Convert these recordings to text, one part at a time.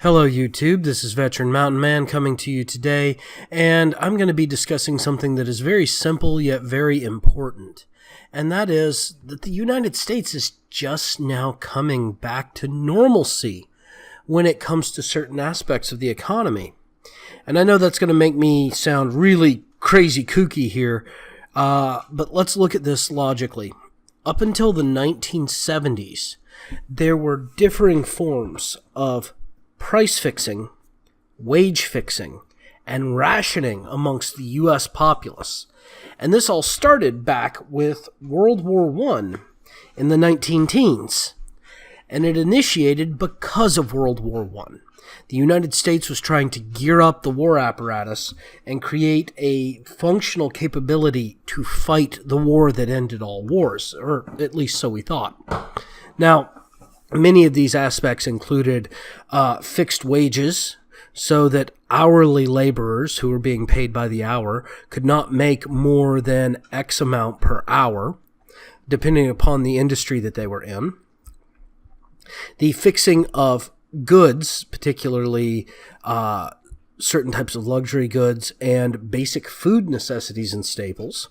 Hello YouTube, this is Veteran Mountain Man coming to you today, and I'm going to be discussing something that is very simple yet very important, and that is that the United States is just now coming back to normalcy when it comes to certain aspects of the economy. And I know that's going to make me sound really crazy kooky here, but let's look at this logically. Up until the 1970s, there were differing forms of price fixing, wage fixing, and rationing amongst the U.S. populace. And this all started back with World War I in the 19-teens. And it initiated because of World War I. The United States was trying to gear up the war apparatus and create a functional capability to fight the war that ended all wars, or at least so we thought. Now, many of these aspects included fixed wages so that hourly laborers who were being paid by the hour could not make more than X amount per hour, depending upon the industry that they were in. The fixing of goods, particularly certain types of luxury goods and basic food necessities and staples.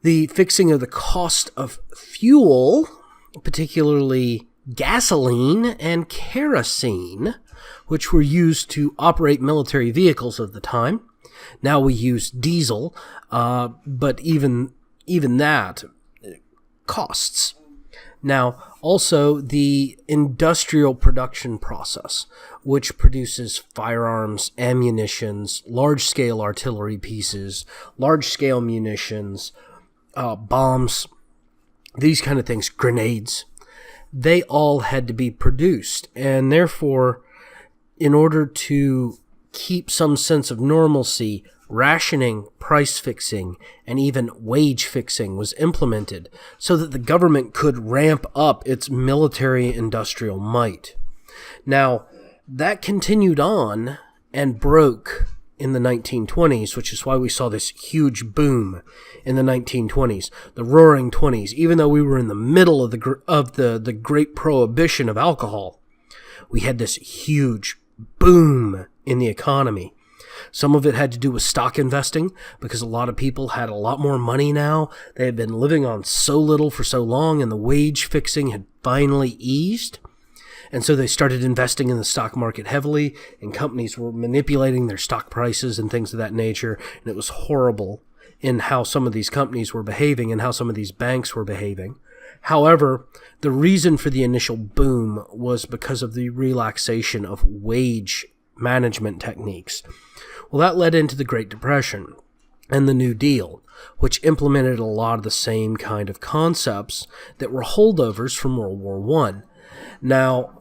The fixing of the cost of fuel, particularly gasoline and kerosene, which were used to operate military vehicles of the time. Now we use diesel, but even that costs. Now, also the industrial production process, which produces firearms, ammunitions, large-scale artillery pieces, large-scale munitions, bombs, these kind of things, grenades. They all had to be produced, and therefore, in order to keep some sense of normalcy, rationing, price fixing, and even wage fixing was implemented so that the government could ramp up its military-industrial might. Now, that continued on and broke in the 1920s, which is why we saw this huge boom in the 1920s, the Roaring '20s. Even though we were in the middle of the Great Prohibition of alcohol, we had this huge boom in the economy. Some of it had to do with stock investing, because a lot of people had a lot more money now. They had been living on so little for so long, and the wage fixing had finally eased. And so they started investing in the stock market heavily, and companies were manipulating their stock prices and things of that nature. And it was horrible in how some of these companies were behaving and how some of these banks were behaving. However, the reason for the initial boom was because of the relaxation of wage management techniques. Well, that led into the Great Depression and the New Deal, which implemented a lot of the same kind of concepts that were holdovers from World War I. Now,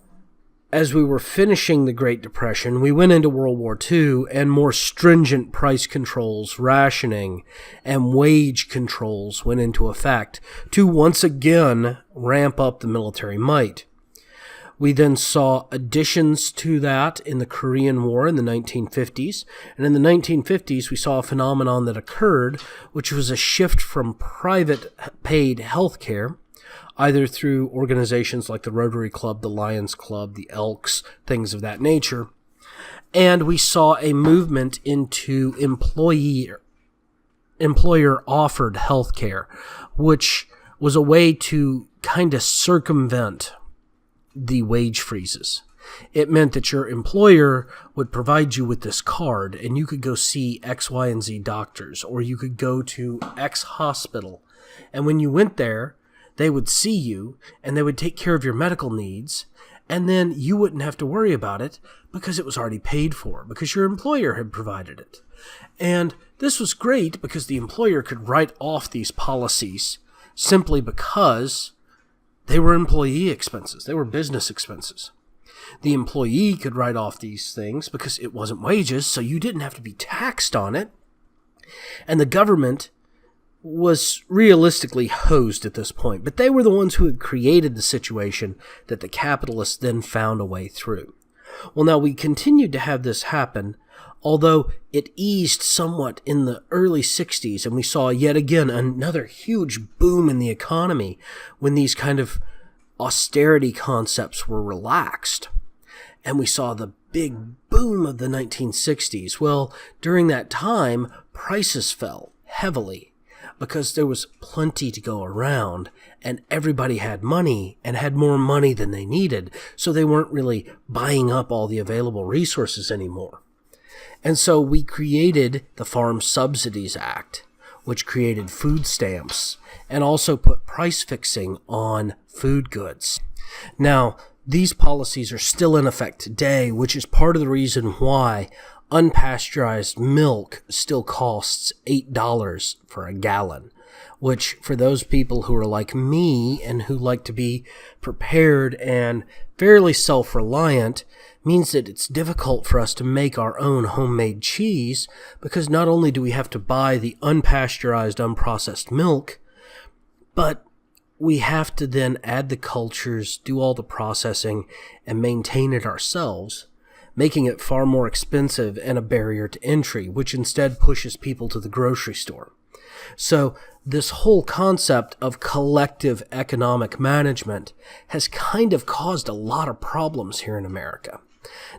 as we were finishing the Great Depression, we went into World War II, and more stringent price controls, rationing, and wage controls went into effect to once again ramp up the military might. We then saw additions to that in the Korean War in the 1950s. And in the 1950s, we saw a phenomenon that occurred, which was a shift from private paid health care, either through organizations like the Rotary Club, the Lions Club, the Elks, things of that nature. And we saw a movement into employer-offered health care, which was a way to kind of circumvent the wage freezes. It meant that your employer would provide you with this card, and you could go see X, Y, and Z doctors, or you could go to X hospital. And when you went there, they would see you, and they would take care of your medical needs, and then you wouldn't have to worry about it because it was already paid for, because your employer had provided it. And this was great because the employer could write off these policies simply because they were employee expenses. They were business expenses. The employee could write off these things because it wasn't wages, so you didn't have to be taxed on it. And the government was realistically hosed at this point, but they were the ones who had created the situation that the capitalists then found a way through. Well, now we continued to have this happen, although it eased somewhat in the early 60s, and we saw yet again another huge boom in the economy when these kind of austerity concepts were relaxed. and we saw the big boom of the 1960s. Well, during that time, prices fell heavily because there was plenty to go around, and everybody had money and had more money than they needed, so they weren't really buying up all the available resources anymore. And so we created the Farm Subsidies Act, which created food stamps and also put price fixing on food goods. Now, these policies are still in effect today, which is part of the reason why unpasteurized milk still costs $8 for a gallon, which for those people who are like me and who like to be prepared and fairly self-reliant means that it's difficult for us to make our own homemade cheese, because not only do we have to buy the unpasteurized, unprocessed milk, but we have to then add the cultures, do all the processing, and maintain it ourselves, making it far more expensive and a barrier to entry, which instead pushes people to the grocery store. So this whole concept of collective economic management has kind of caused a lot of problems here in America.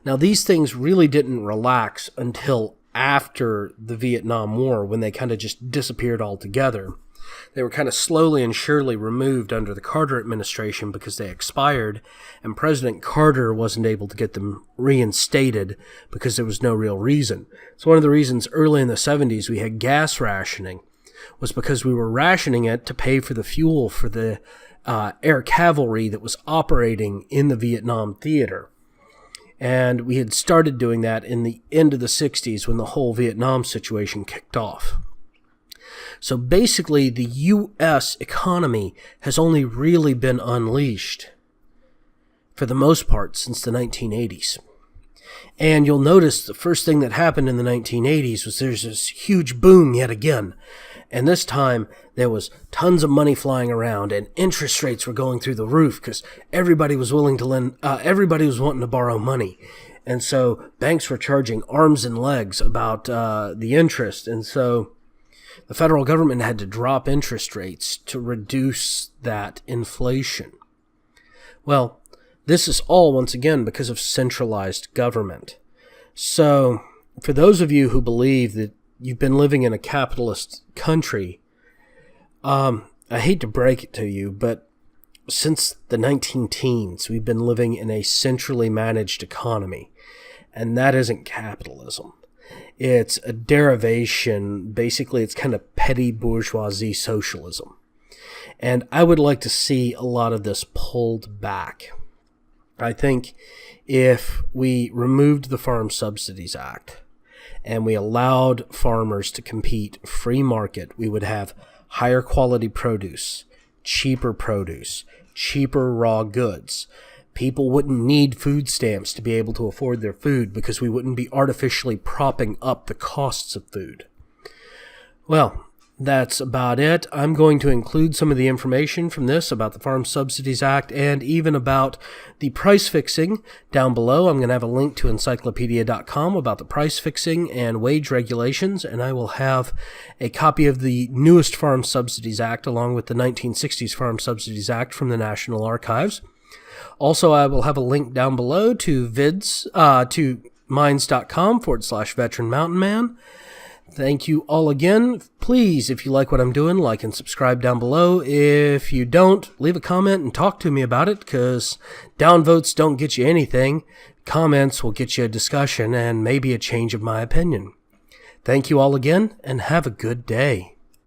Now, these things really didn't relax until after the Vietnam War, when they kind of just disappeared altogether. They were kind of slowly and surely removed under the Carter administration because they expired, and President Carter wasn't able to get them reinstated because there was no real reason. So one of the reasons early in the 70s we had gas rationing was because we were rationing it to pay for the fuel for the air cavalry that was operating in the Vietnam theater. And we had started doing that in the end of the 60s when the whole Vietnam situation kicked off. So basically, the U.S. economy has only really been unleashed, for the most part, since the 1980s. And you'll notice the first thing that happened in the 1980s was there's this huge boom yet again. And this time, there was tons of money flying around, and interest rates were going through the roof because everybody was willing to lend. Everybody was wanting to borrow money, and so banks were charging arms and legs about the interest. And so the federal government had to drop interest rates to reduce that inflation. Well, this is all, once again, because of centralized government. So for those of you who believe that you've been living in a capitalist country, I hate to break it to you, but since the 19-teens, we've been living in a centrally managed economy, and that isn't capitalism. It's a derivation. Basically, it's kind of petty bourgeoisie socialism. And I would like to see a lot of this pulled back. I think if we removed the Farm Subsidies Act and we allowed farmers to compete free market, we would have higher quality produce, cheaper raw goods. People wouldn't need food stamps to be able to afford their food because we wouldn't be artificially propping up the costs of food. Well, that's about it. I'm going to include some of the information from this about the Farm Subsidies Act and even about the price fixing down below. I'm going to have a link to encyclopedia.com about the price fixing and wage regulations, and I will have a copy of the newest Farm Subsidies Act along with the 1960s Farm Subsidies Act from the National Archives. Also, I will have a link down below to to minds.com/veteran mountain man. Thank you all again. Please, if you like what I'm doing, like and subscribe down below. If you don't, leave a comment and talk to me about it, because downvotes don't get you anything. Comments will get you a discussion and maybe a change of my opinion. Thank you all again, and have a good day.